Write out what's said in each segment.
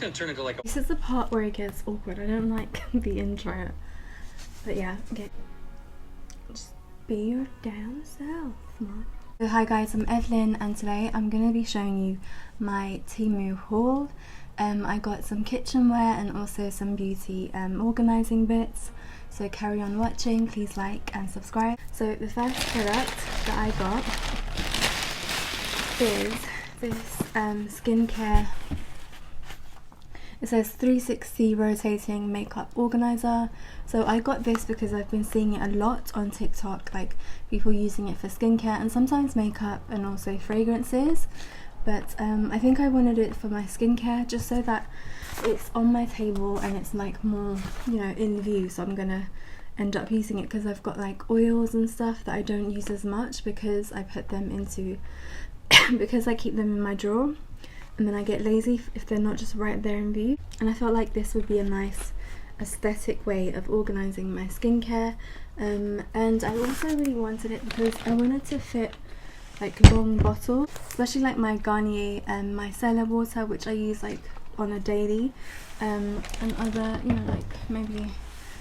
gonna turn into like a... This is the part where it gets awkward. I don't like the intro. But yeah, okay. Just be your damn self, man. So hi guys, I'm Evelyn and today I'm going to be showing you my Temu haul. I got some kitchenware and also some beauty organising bits. So carry on watching, please like and subscribe. So the first product that I got is this skincare. It says 360 rotating makeup organizer. So I got this because I've been seeing it a lot on TikTok, like people using it for skincare and sometimes makeup and also fragrances. But I think I wanted it for my skincare just so that it's on my table and it's like more, you know, in view. So I'm gonna end up using it because I've got like oils and stuff that I don't use as much because I put them into because I keep them in my drawer. And then I get lazy if they're not just right there in view. And I felt like this would be a nice aesthetic way of organising my skincare. And I also really wanted it because I wanted to fit like long bottles, especially like my Garnier and my micellar water, which I use like on a daily. And other, you know, like maybe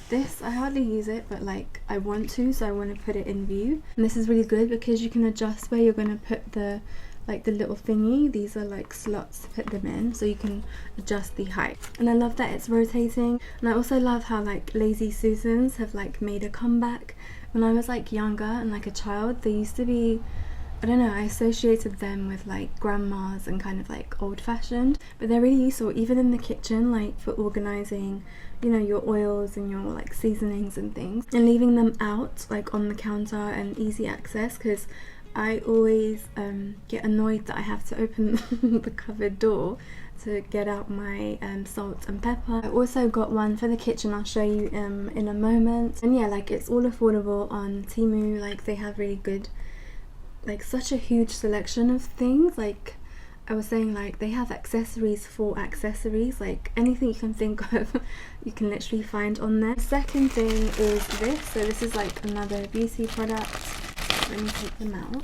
this, I hardly use it, but like I want to, so I want to put it in view. And this is really good because you can adjust where you're going to put the little thingy. These are like slots to put them in, so you can adjust the height. And I love that it's rotating. And I also love how like Lazy Susans have like made a comeback. When I was like younger and like a child, they used to be, I don't know, I associated them with like grandmas and kind of like old-fashioned, but they're really useful even in the kitchen, like for organising, you know, your oils and your like seasonings and things, and leaving them out like on the counter and easy access, because I always get annoyed that I have to open the cupboard door to get out my salt and pepper. I also got one for the kitchen, I'll show you in a moment. And yeah, like it's all affordable on Temu. Like they have really good, like such a huge selection of things. Like I was saying, like they have accessories for accessories, like anything you can think of you can literally find on there. The second thing is this. So this is like another beauty product. Let me take them out.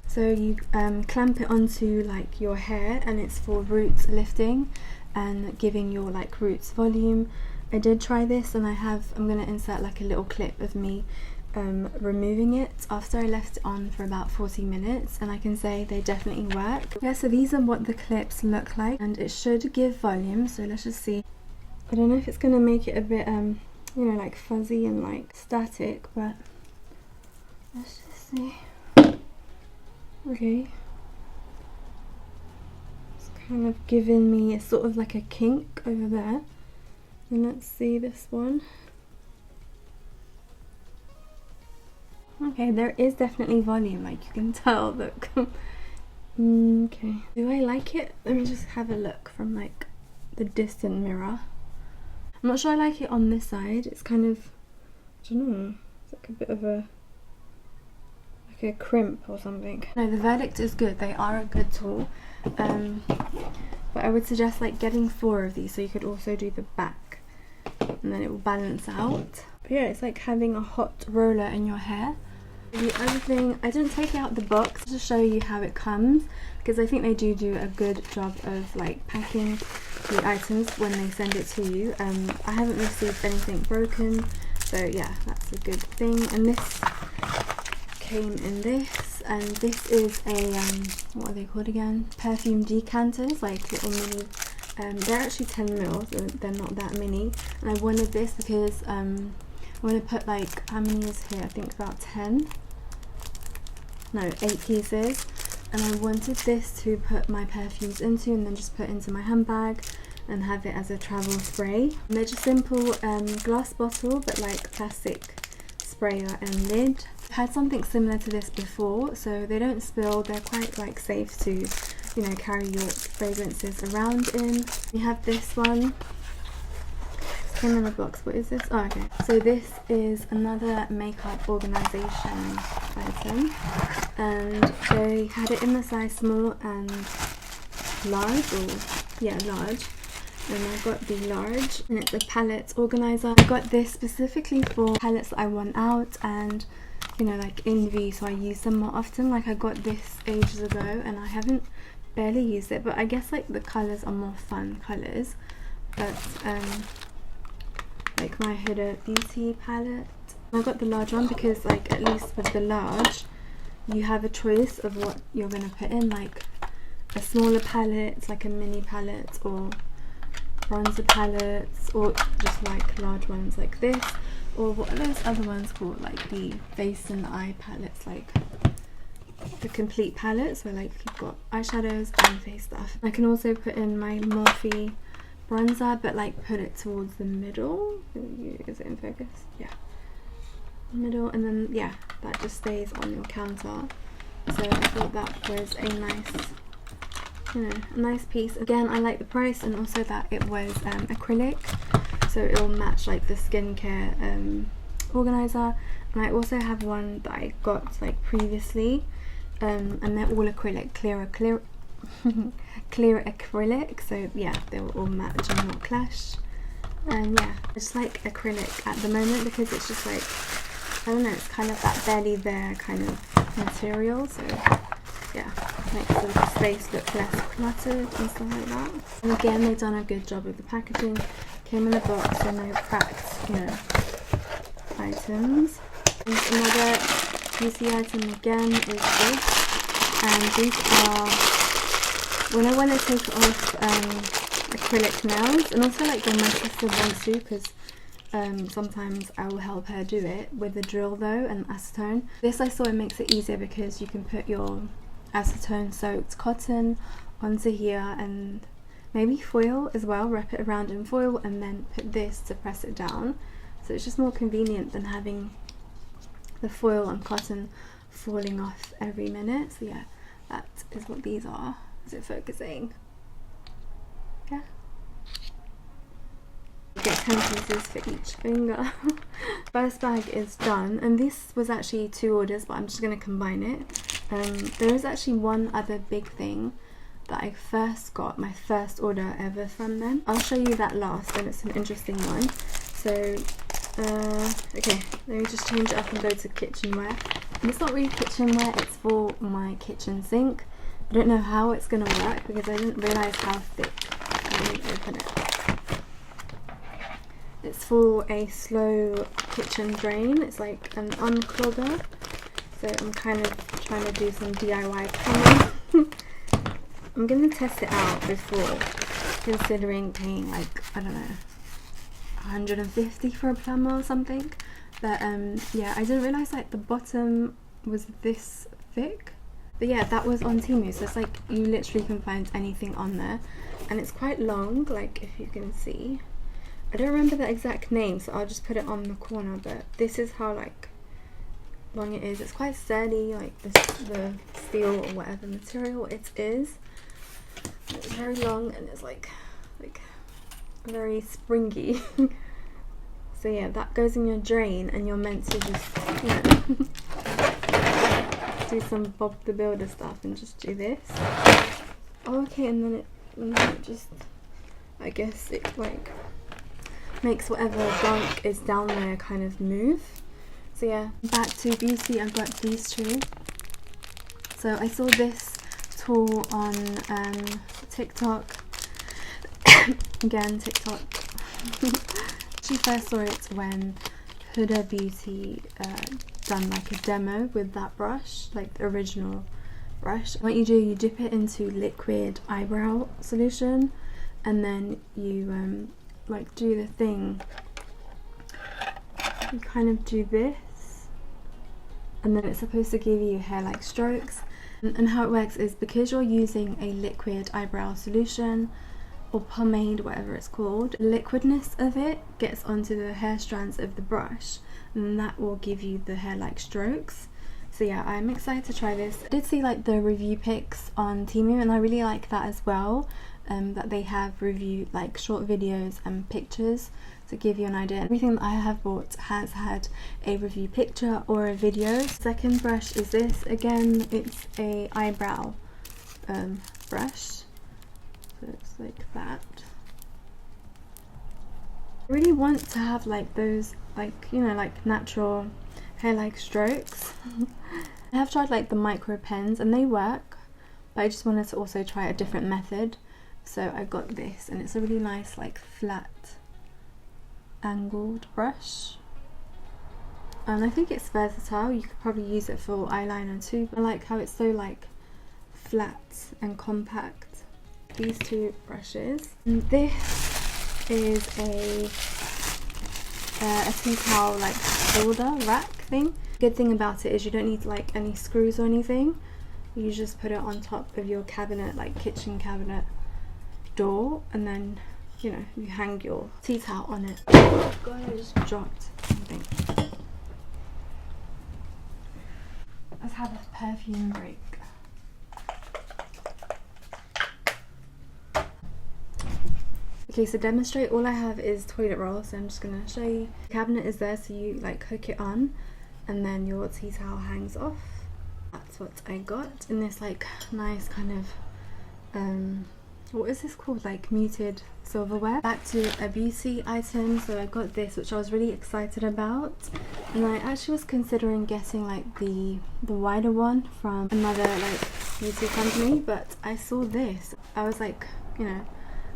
So you clamp it onto like your hair, and it's for roots lifting and giving your like roots volume. I did try this, and I'm gonna insert like a little clip of me removing it after I left it on for about 40 minutes, and I can say they definitely work. Yeah, so these are what the clips look like, and it should give volume. So let's just see. I don't know if it's gonna make it a bit you know, like fuzzy and like static, but let's just see. Okay, it's kind of giving me a sort of like a kink over there. And let's see this one. Okay, there is definitely volume, like you can tell. Look. Okay, do I like it? Let me just have a look from like the distant mirror. I'm not sure I like it on this side. It's kind of, I don't know, it's like a bit of a crimp or something. No, the verdict is good. They are a good tool, but I would suggest like getting 4 of these, so you could also do the back and then it will balance out. But yeah, it's like having a hot roller in your hair. The other thing, I didn't take out the box to show you how it comes, because I think they do a good job of like packing the items when they send it to you. I haven't received anything broken, so yeah, that's a good thing. And this came in this, and this is a what are they called again? Perfume decanters, like little mini. They're actually 10 mils, so they're not that mini. And I wanted this because I want to put like, how many is here? I think about 8 pieces. And I wanted this to put my perfumes into and then just put into my handbag and have it as a travel spray. And they're just simple glass bottle, but like plastic sprayer and lid. I've had something similar to this before, so they don't spill. They're quite like safe to, you know, carry your fragrances around in. We have this one. It came in a box. What is this? Oh, okay. So this is another makeup organization item, and they had it in the size small and large, or yeah, large. And I got the large, and it's a palette organizer. I got this specifically for palettes that I want out and, you know, like in view, so I use them more often. Like I got this ages ago and I haven't barely used it, but I guess like the colours are more fun colours. But like my Huda Beauty palette, I got the large one because like at least with the large you have a choice of what you're going to put in, like a smaller palette, like a mini palette, or bronzer palettes, or just like large ones like this, or what are those other ones called, like the face and eye palettes, like the complete palettes where like you've got eyeshadows and face stuff. I can also put in my Morphe bronzer, but like put it towards the middle. Is it in focus? Yeah, middle, and then yeah, that just stays on your counter. So I thought that was a nice, you know, a nice piece. Again, I like the price, and also that it was acrylic, so it'll match like the skincare organizer. And I also have one that I got like previously, and they're all acrylic, clear acrylic, so yeah, they will all match and not clash. And yeah, I just like acrylic at the moment because it's just like, I don't know, it's kind of that barely there kind of material, so yeah, makes the space look less cluttered and stuff like that. And again, they've done a good job with the packaging. Came in a box, so no cracked, you know, items. And another beauty item again is this, and these are, when I want to take off acrylic nails, and also like when my sister wants to, because sometimes I will help her do it with a drill though and acetone. This I saw it makes it easier because you can put your acetone soaked cotton onto here and maybe foil as well, wrap it around in foil and then put this to press it down. So it's just more convenient than having the foil and cotton falling off every minute. So yeah, that is what these are. Is it focusing? Yeah. You get 10 pieces for each finger. First bag is done, and this was actually 2 orders, but I'm just going to combine it. There is actually one other big thing that I first got, my first order ever from them. I'll show you that last, and it's an interesting one. So okay, let me just change it up and go to kitchenware. And it's not really kitchenware, it's for my kitchen sink. I don't know how it's going to work because I didn't realise how thick. Let me open it. It's for a slow kitchen drain. It's like an unclogger. So I'm kind of trying to do some DIY plumbing. I'm going to test it out before considering paying like, I don't know, 150 for a plumber or something. But yeah, I didn't realise like the bottom was this thick. But yeah, that was on Temu, so it's like you literally can find anything on there. And it's quite long, like if you can see. I don't remember the exact name, so I'll just put it on the corner, but this is how like long it is. It's quite sturdy, like the steel or whatever material it is. It's very long and it's like very springy. So yeah, that goes in your drain and you're meant to just, you know, do some Bob the Builder stuff and just do this. Oh, okay, and then it just, I guess it like makes whatever gunk is down there kind of move. So yeah, back to beauty, I've got these two. So I saw this tool on TikTok. Again, TikTok. She first saw it when Huda Beauty done like a demo with that brush, like the original brush. What you do, you dip it into liquid eyebrow solution, and then you like do the thing. You kind of do this, and then it's supposed to give you hair-like strokes. And how it works is because you're using a liquid eyebrow solution or pomade, whatever it's called, the liquidness of it gets onto the hair strands of the brush, and that will give you the hair-like strokes. So yeah, I'm excited to try this. I did see like the review pics on Temu, and I really like that as well, that they have reviewed like short videos and pictures to give you an idea. Everything that I have bought has had a review picture or a video. Second brush is this. Again, it's a eyebrow brush. So it's like that. I really want to have like those, like, you know, like natural hair-like strokes. I have tried like the micro pens and they work, but I just wanted to also try a different method, so I got this, and it's a really nice like flat angled brush, and I think it's versatile. You could probably use it for eyeliner too. I like how it's so like flat and compact. These two brushes, and this is a tea towel like holder rack thing. Good thing about it is you don't need like any screws or anything. You just put it on top of your cabinet, like kitchen cabinet door, and then, you know, you hang your tea towel on it. Oh god, I just dropped something. Let's have a perfume break. Okay, so demonstrate, all I have is toilet roll, so I'm just gonna show you. The cabinet is there, so you like hook it on, and then your tea towel hangs off. That's what I got in this like nice kind of what is this called, like muted silverware. Back to a beauty item, so I got this, which I was really excited about, and I actually was considering getting like the wider one from another like beauty company, but I saw this. I was like, you know,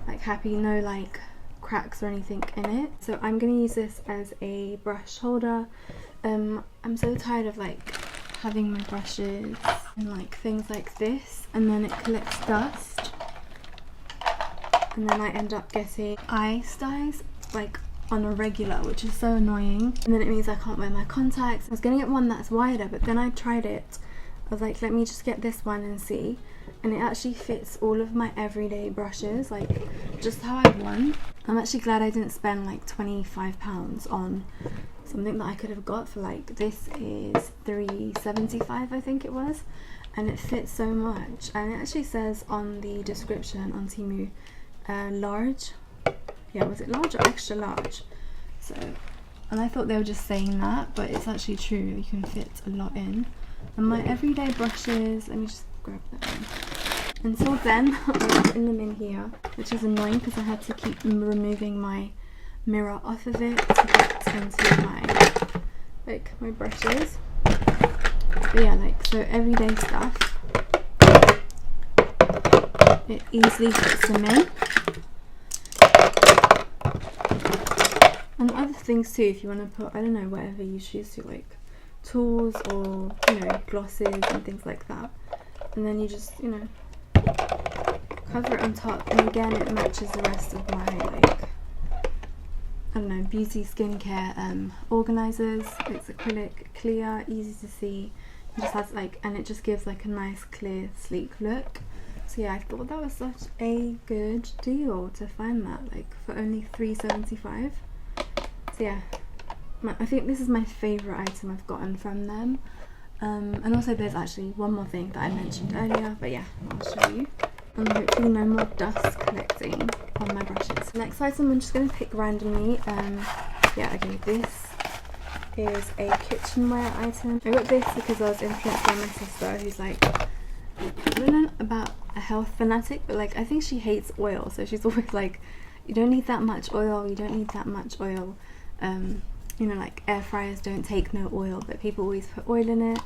like happy, no like cracks or anything in it. So I'm gonna use this as a brush holder. I'm so tired of like having my brushes and like things like this, and then it collects dust, and then I end up getting eye styes like on a regular, which is so annoying, and then it means I can't wear my contacts. I was gonna get one that's wider, but then I tried it. I was like, let me just get this one and see, and it actually fits all of my everyday brushes like just how I want. I'm actually glad I didn't spend like £25 on something that I could have got for like, this is £3.75 I think it was, and it fits so much. And it actually says on the description on Temu large, yeah, was it large or extra large? So, and I thought they were just saying that, but it's actually true, you can fit a lot in. And my everyday brushes, let me just grab that one. Until then, I was putting them in here, which is annoying because I had to keep removing my mirror off of it to get into my brushes. But yeah, like, so everyday stuff, it easily fits them in. And other things too, if you want to put, I don't know, whatever you choose to, like tools or, you know, glosses and things like that, and then you just, you know, cover it on top, and again it matches the rest of my like, I don't know, beauty skincare organizers. It's acrylic, clear, easy to see. It just has like, and it just gives like a nice clear sleek look. So yeah, I thought that was such a good deal to find that like for only £3.75. So yeah, I think this is my favourite item I've gotten from them. And also there's actually one more thing that I mentioned earlier, but yeah, I'll show you. And hopefully no more dust collecting on my brushes. Next item I'm just going to pick randomly. Yeah, okay, this is a kitchenware item. I got this because I was influenced by my sister, who's like, I don't know about a health fanatic, but like I think she hates oil, so she's always like, you don't need that much oil, you don't need that much oil. You know, like air fryers don't take no oil, but people always put oil in it.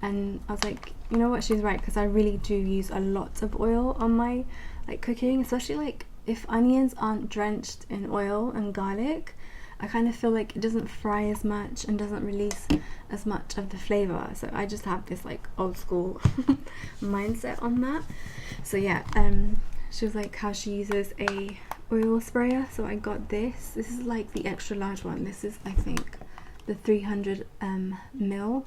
And I was like, you know what, she's right, because I really do use a lot of oil on my like cooking, especially like if onions aren't drenched in oil and garlic. I kind of feel like it doesn't fry as much and doesn't release as much of the flavour. So I just have this like old school mindset on that. So yeah, she was like how she uses a oil sprayer, so I got this. This is like the extra large one. This is I think the 300 ml.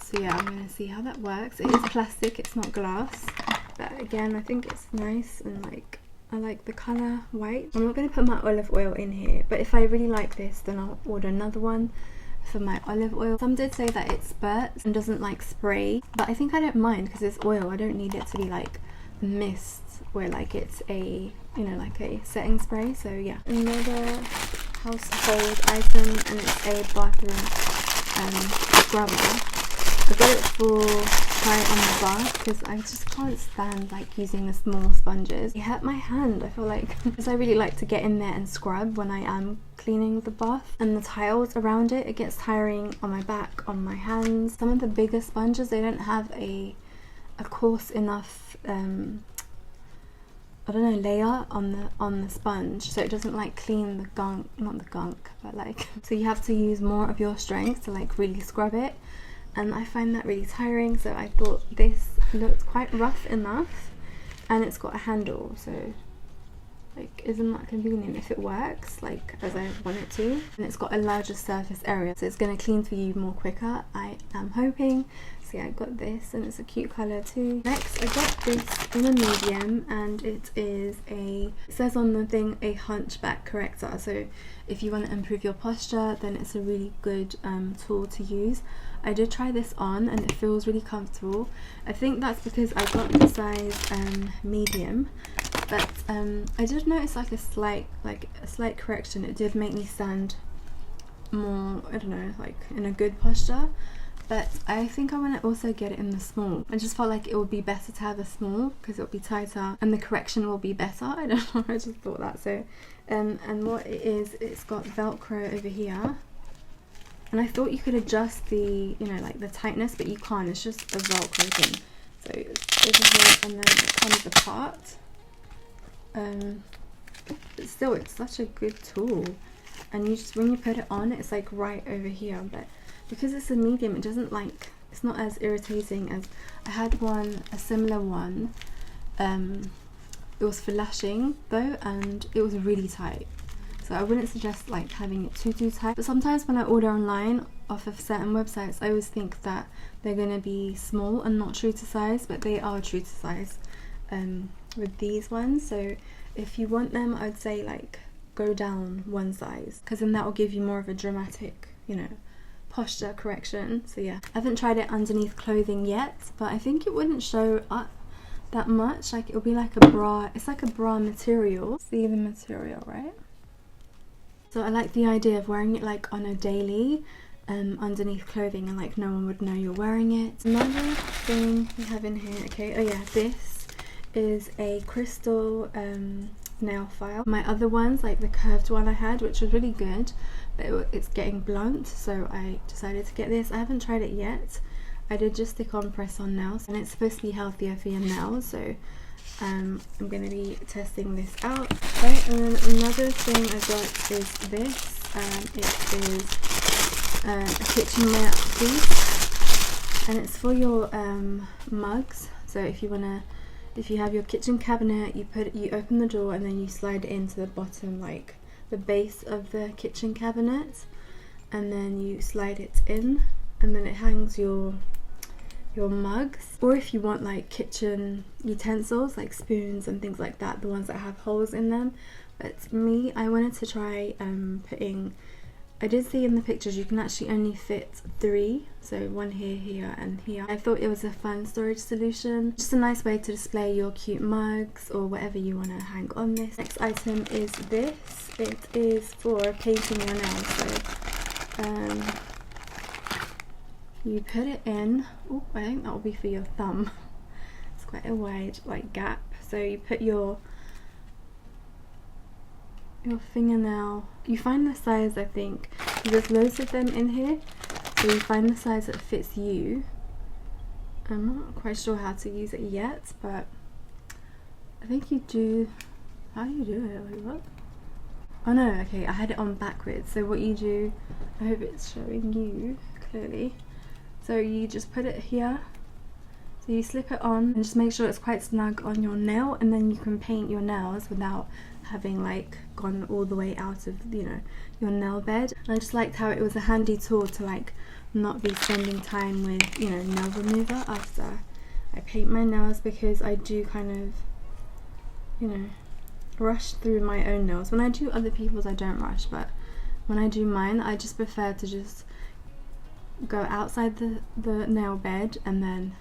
So yeah, I'm gonna see how that works. It is plastic, it's not glass, but again I think it's nice, and like I like the colour white. I'm not going to put my olive oil in here, but if I really like this then I'll order another one for my olive oil. Some did say that it spurts and doesn't like spray, but I think I don't mind because it's oil. I don't need it to be like mist where like it's a, you know, like a setting spray. So yeah, another household item, and it's a bathroom scrubber. I got it for try it on the bath because I just can't stand like using the small sponges. It hurt my hand, I feel like, because I really like to get in there and scrub when I am cleaning the bath, and the tiles around it gets tiring on my back, on my hands. Some of the bigger sponges, they don't have a a coarse enough I don't know, layer on the sponge, so it doesn't like clean the gunk, not the gunk, but like, so you have to use more of your strength to like really scrub it, and I find that really tiring. So I thought this looked quite rough enough, and it's got a handle, so like, isn't that convenient if it works like as I want it to? And it's got a larger surface area, so it's going to clean for you more quicker, I am hoping. So yeah, I got this, and it's a cute colour too. Next, I got this in a medium, and it says on the thing, a hunchback corrector. So if you want to improve your posture, then it's a really good tool to use. I did try this on, and it feels really comfortable. I think that's because I got the size medium. But I did notice like a slight correction. It did make me stand more, I don't know, like in a good posture. But I think I want to also get it in the small. I just felt like it would be better to have a small because it will be tighter and the correction will be better. I don't know, I just thought that. So and what it is, it's got Velcro over here. And I thought you could adjust the, you know, like the tightness, but you can't. It's just a Velcro thing. So it's over here, and then it comes apart. But still, it's such a good tool, and you just, when you put it on, it's like right over here. But because it's a medium, it doesn't like, it's not as irritating as I had a similar one. It was for lashing though, and it was really tight, so I wouldn't suggest like having it too tight. But sometimes when I order online off of certain websites, I always think that they're going to be small and not true to size, but they are true to size with these ones. So if you want them, I'd say like go down one size, because then that will give you more of a dramatic, you know, posture correction. So yeah, I haven't tried it underneath clothing yet, but I think it wouldn't show up that much. Like, it'll be like a bra, it's like a bra material. See the material, right? So I like the idea of wearing it like on a daily underneath clothing, and like no one would know you're wearing it. Another thing we have in here, okay, oh yeah, this is a crystal nail file. My other ones, like the curved one I had, which was really good, but it's getting blunt, so I decided to get this. I haven't tried it yet. I did just stick on press on nails, and it's supposed to be healthier for your nails, so I'm going to be testing this out. Right, and then another thing I got is this. It is a kitchenware piece, and it's for your mugs. So if you have your kitchen cabinet, you open the door and then you slide it into the bottom, like the base of the kitchen cabinet, and then you slide it in, and then it hangs your mugs. Or if you want like kitchen utensils like spoons and things like that, the ones that have holes in them. But me, I wanted to try putting, I did see in the pictures you can actually only fit 3, so one here, here and here. I thought it was a fun storage solution, just a nice way to display your cute mugs or whatever you want to hang on this. Next item is this. It is for painting your nails. So you put it in. Oh, I think that will be for your thumb. It's quite a wide like gap. So you put your fingernail, you find the size, I think there's loads of them in here, so you find the size that fits you. I'm not quite sure how to use it yet, but I think you do. How do you do it? Like, what? Oh no, okay, I had it on backwards. So what you do, I hope it's showing you clearly. So you just put it here, so you slip it on and just make sure it's quite snug on your nail, and then you can paint your nails without having like gone all the way out of, you know, your nail bed. And I just liked how it was a handy tool to like not be spending time with, you know, nail remover after I paint my nails, because I do kind of, you know, rush through my own nails. When I do other people's, I don't rush, but when I do mine, I just prefer to just go outside the nail bed, and then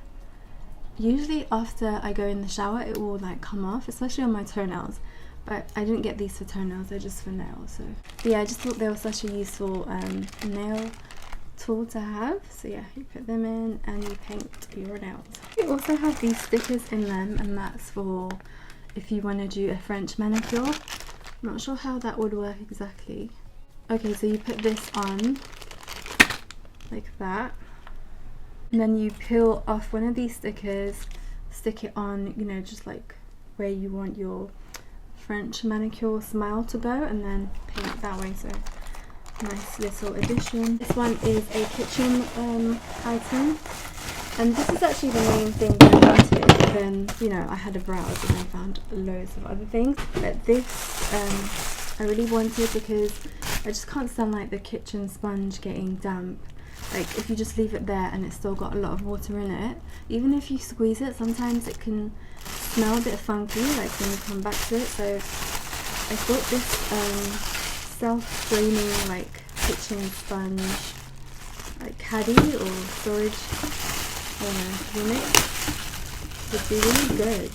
usually after I go in the shower it will like come off, especially on my toenails. But I didn't get these for toenails, they're just for nails. So yeah, I just thought they were such a useful nail tool to have. So yeah, you put them in and you paint your nails. You also have these stickers in them, and that's for if you want to do a French manicure. I'm not sure how that would work exactly. Okay, so you put this on like that, and then you peel off one of these stickers stick it on, you know, just like where you want your French manicure smile to go, and then paint it that way. So nice little addition. This one is a kitchen item, and this is actually the main thing that I wanted, but then, you know, I had a browse and I found loads of other things. But this I really wanted because I just can't stand like the kitchen sponge getting damp. Like if you just leave it there and it's still got a lot of water in it, even if you squeeze it, sometimes it can smell a bit funky like when you come back to it. So I thought this self-draining like kitchen sponge, like caddy or storage, unit, would be really good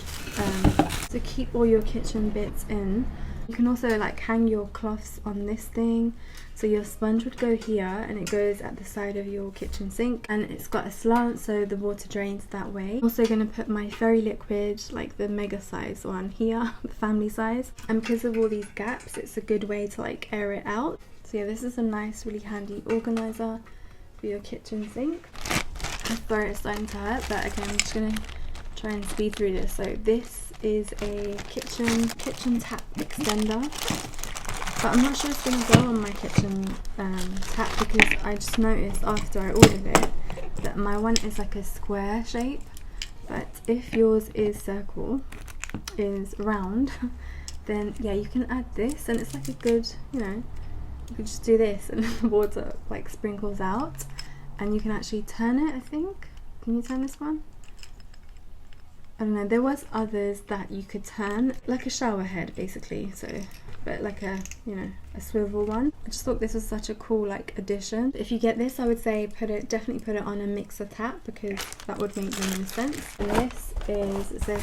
to keep all your kitchen bits in. You can also like hang your cloths on this thing, so your sponge would go here and it goes at the side of your kitchen sink, and it's got a slant so the water drains that way. I'm also going to put my fairy liquid, like the mega size one here, the family size, and because of all these gaps it's a good way to like air it out. So yeah, this is a nice, really handy organizer for your kitchen sink. Sorry, it's starting to hurt, but again I'm just going to try and speed through this. So this is a kitchen tap extender, but I'm not sure it's going to go on my kitchen tap, because I just noticed after I ordered it that my one is like a square shape, but if yours is round, then yeah, you can add this, and it's like a good, you know, you could just do this and the water like sprinkles out, and you can actually turn it, I think. Can you turn this one? I don't know, there was others that you could turn, like a shower head basically, so, but like a, you know, a swivel one. I just thought this was such a cool like addition. If you get this, I would say definitely put it on a mixer tap, because that would make the most sense. And this is, it says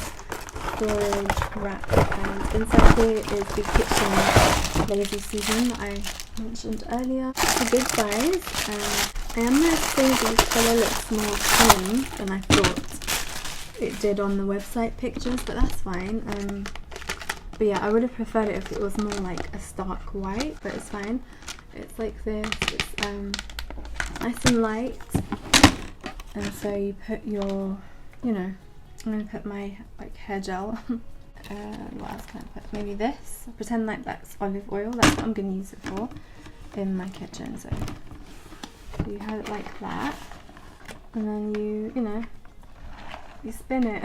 storage wrap, and inside here is the kitchen lazy Susan that I mentioned earlier. It's a good size. I am going to say these colour looks more thin than I thought it did on the website pictures, but that's fine. But yeah, I would have preferred it if it was more like a stark white, but it's fine. It's like this, it's nice and light, and so you put your, you know, I'm going to put my like hair gel. What else can I put? Maybe this. Pretend like that's olive oil, that's what I'm going to use it for in my kitchen. So you have it like that, and then you know, you spin it.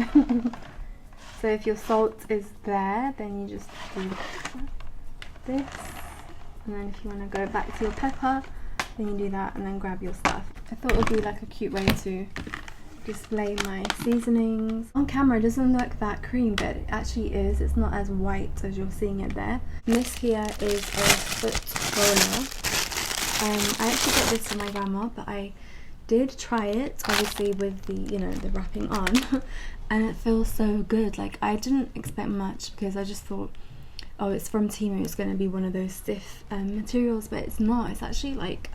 So if your salt is there, then you just do this, and then if you want to go back to your pepper, then you do that, and then grab your stuff. I thought it would be like a cute way to display my seasonings. On camera it doesn't look that cream, but it actually is. It's not as white as you're seeing it there. And this here is a foot roller. I actually got this for my grandma, but I did try it obviously with the, you know, the wrapping on and it feels so good. Like I didn't expect much, because I just thought, oh, it's from Temu, it's going to be one of those stiff materials, but it's not. It's actually like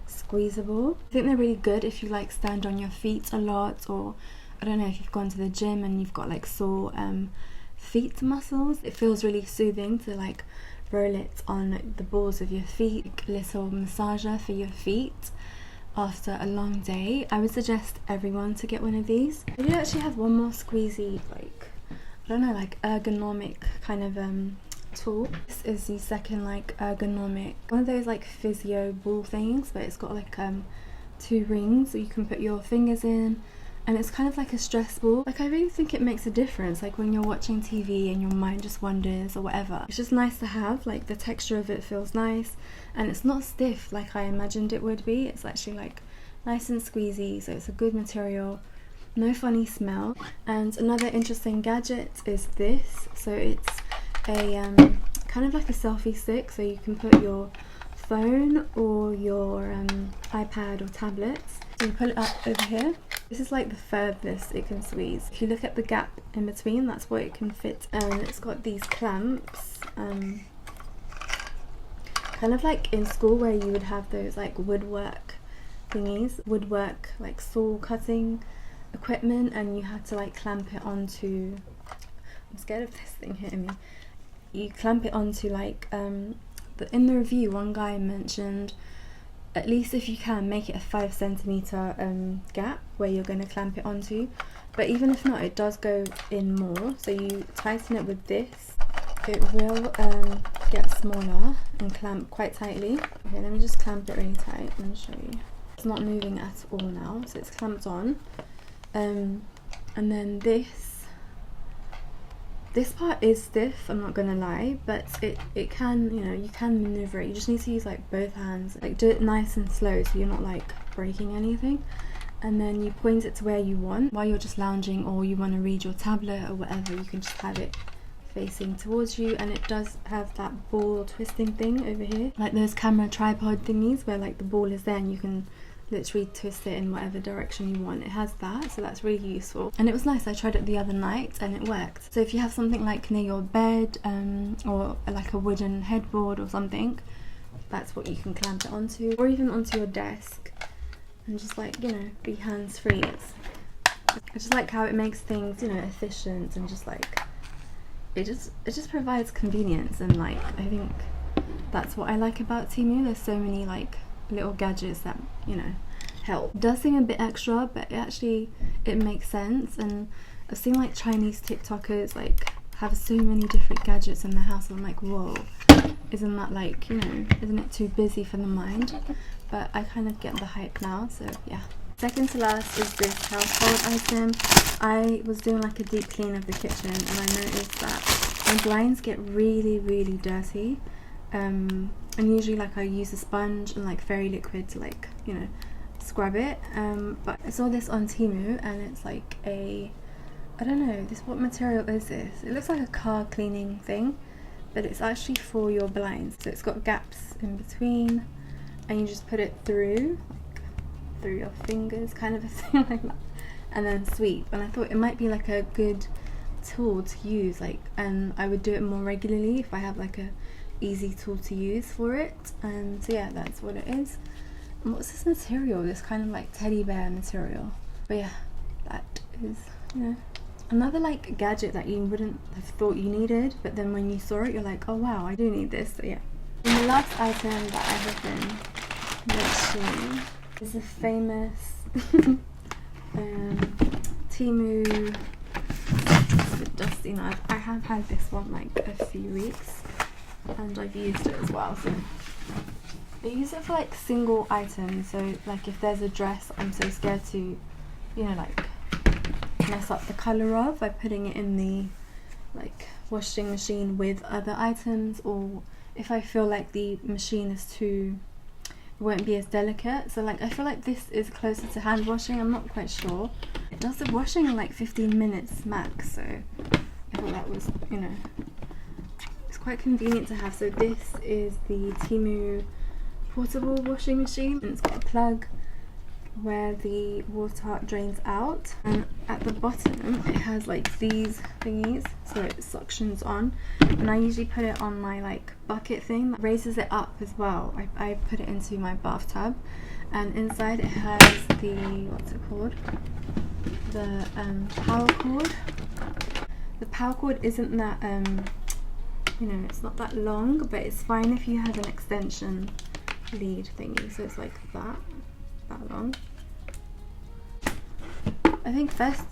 squeezable. I think they're really good if you like stand on your feet a lot, or I don't know, if you've gone to the gym and you've got like sore feet muscles. It feels really soothing to like roll it on the balls of your feet, like a little massager for your feet after a long day. I would suggest everyone to get one of these. I do actually have one more squeezy, like, I don't know, like ergonomic kind of tool. This is the second like ergonomic, one of those like physio ball things, but it's got like 2 rings so you can put your fingers in, and it's kind of like a stress ball. Like I really think it makes a difference, like when you're watching TV and your mind just wanders or whatever. It's just nice to have, like the texture of it feels nice, and it's not stiff like I imagined it would be. It's actually like nice and squeezy, so it's a good material, no funny smell. And another interesting gadget is this. So it's a kind of like a selfie stick, so you can put your phone or your iPad or tablet. So you pull it up over here. This is like the furthest it can squeeze. If you look at the gap in between, that's what it can fit. And it's got these clamps, kind of like in school where you would have those like woodwork thingies, woodwork like saw cutting equipment, and you had to like clamp it onto, I'm scared of this thing hitting me. You clamp it onto like, in the review one guy mentioned, at least if you can, make it a 5 centimeter gap where you're going to clamp it onto, but even if not, it does go in more. So you tighten it with this, it will get smaller and clamp quite tightly. Okay, let me just clamp it really tight and show you. It's not moving at all now, so it's clamped on. And then this part is stiff, I'm not gonna lie, but it can, you know, you can maneuver it. You just need to use like both hands, like do it nice and slow so you're not like breaking anything. And then you point it to where you want while you're just lounging, or you want to read your tablet or whatever, you can just have it facing towards you. And it does have that ball twisting thing over here, like those camera tripod thingies where like the ball is there and you can literally twist it in whatever direction you want. It has that, so that's really useful. And it was nice, I tried it the other night and it worked. So if you have something like near your bed or like a wooden headboard or something, that's what you can clamp it onto, or even onto your desk, and just like, you know, be hands-free. I just like how it makes things, you know, efficient, and just like it just provides convenience. And like, I think that's what I like about Temu. There's so many like little gadgets that, you know, help. It does seem a bit extra, but it makes sense. And I've seen like Chinese TikTokers like have so many different gadgets in their house, and I'm like, whoa, isn't that like, you know, isn't it too busy for the mind? But I kind of get the hype now, so yeah. Second to last is this household item. I was doing like a deep clean of the kitchen, and I noticed that my blinds get really dirty. And usually like I use a sponge and like fairy liquid to like, you know, scrub it. But I saw this on Temu, and it's like a, I don't know, what material is this? It looks like a car cleaning thing, but it's actually for your blinds. So it's got gaps in between, and you just put it through, like through your fingers, kind of a thing like that, and then sweep. And I thought it might be like a good tool to use, like, and I would do it more regularly if I have like a easy tool to use for it. And so yeah, that's what it is. And what's this material? This kind of like teddy bear material. But yeah, that is, you know, another like gadget that you wouldn't have thought you needed, but then when you saw it, you're like, oh wow, I do need this. So yeah. And the last item that I have been mentioning is the famous Temu. It's a bit dusty now. I have had this one like a few weeks, and I've used it as well. So I use it for like single items. So like if there's a dress I'm so scared to, you know, like mess up the colour of by putting it in the like washing machine with other items, or if I feel like the machine is too, it won't be as delicate. So like I feel like this is closer to hand washing, I'm not quite sure. It does the washing in like 15 minutes max, so I thought that was, you know, it's quite convenient to have. So this is the Temu portable washing machine, and it's got a plug where the water drains out, and at the bottom it has like these thingies, so it suctions on, and I usually put it on my like bucket thing that raises it up as well. I put it into my bathtub, and inside it has the, what's it called, the power cord. The power cord isn't that you know, it's not that long, but it's fine if you have an extension lead thingy. So it's like that long. I think first,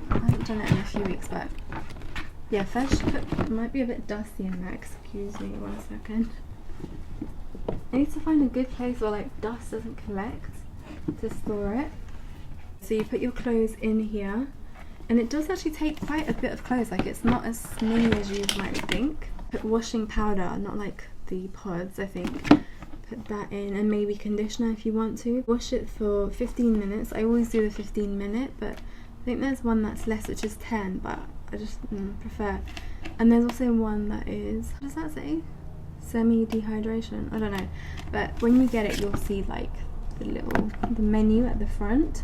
I haven't done it in a few weeks, but yeah, first it might be a bit dusty in there, excuse me 1 second. I need to find a good place where like dust doesn't collect to store it. So you put your clothes in here, and it does actually take quite a bit of clothes, like it's not as many as you might think. Put washing powder, not like the pods, I think. Put that in, and maybe conditioner if you want to. Wash it for 15 minutes. I always do the 15-minute, but I think there's one that's less, which is 10, but I just prefer. And there's also one that is, what does that say? Semi-dehydration, I don't know. But when you get it, you'll see like the menu at the front.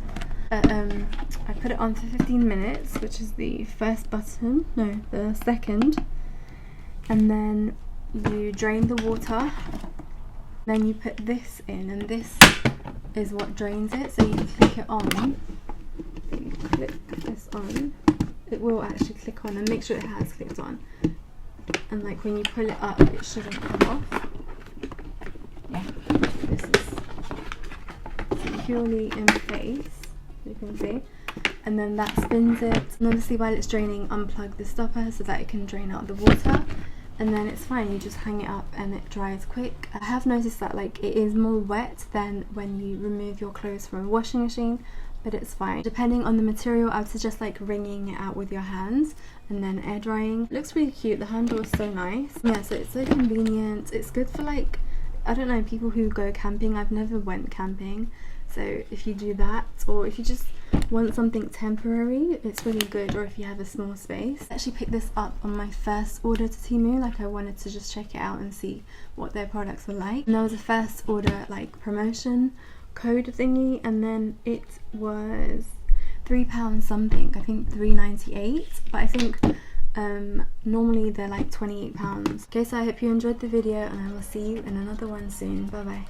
I put it on for 15 minutes, which is the first button, no, the second. And then you drain the water. Then you put this in, and this is what drains it. So you click it on, you click this on, it will actually click on, and make sure it has clicked on. And like when you pull it up, it shouldn't come off. Yeah, this is securely in place, you can see. and then that spins it. And obviously while it's draining, unplug the stopper so that it can drain out the water, and then it's fine. You just hang it up and it dries quick. I have noticed that like it is more wet than when you remove your clothes from a washing machine, but it's fine. Depending on the material, I would suggest like wringing it out with your hands and then air drying. It looks really cute. The handle is so nice. Yeah, so it's so convenient. It's good for like, I don't know, people who go camping. I've never went camping, so if you do that, or if you just want something temporary, it's really good. Or if you have a small space. I actually picked this up on my first order to Temu. Like I wanted to just check it out and see what their products were like, and there was a first order like promotion code thingy, and then it was £3 something, I think £3.98, but I think normally they're like £28. Okay, so I hope you enjoyed the video, and I will see you in another one soon. Bye bye.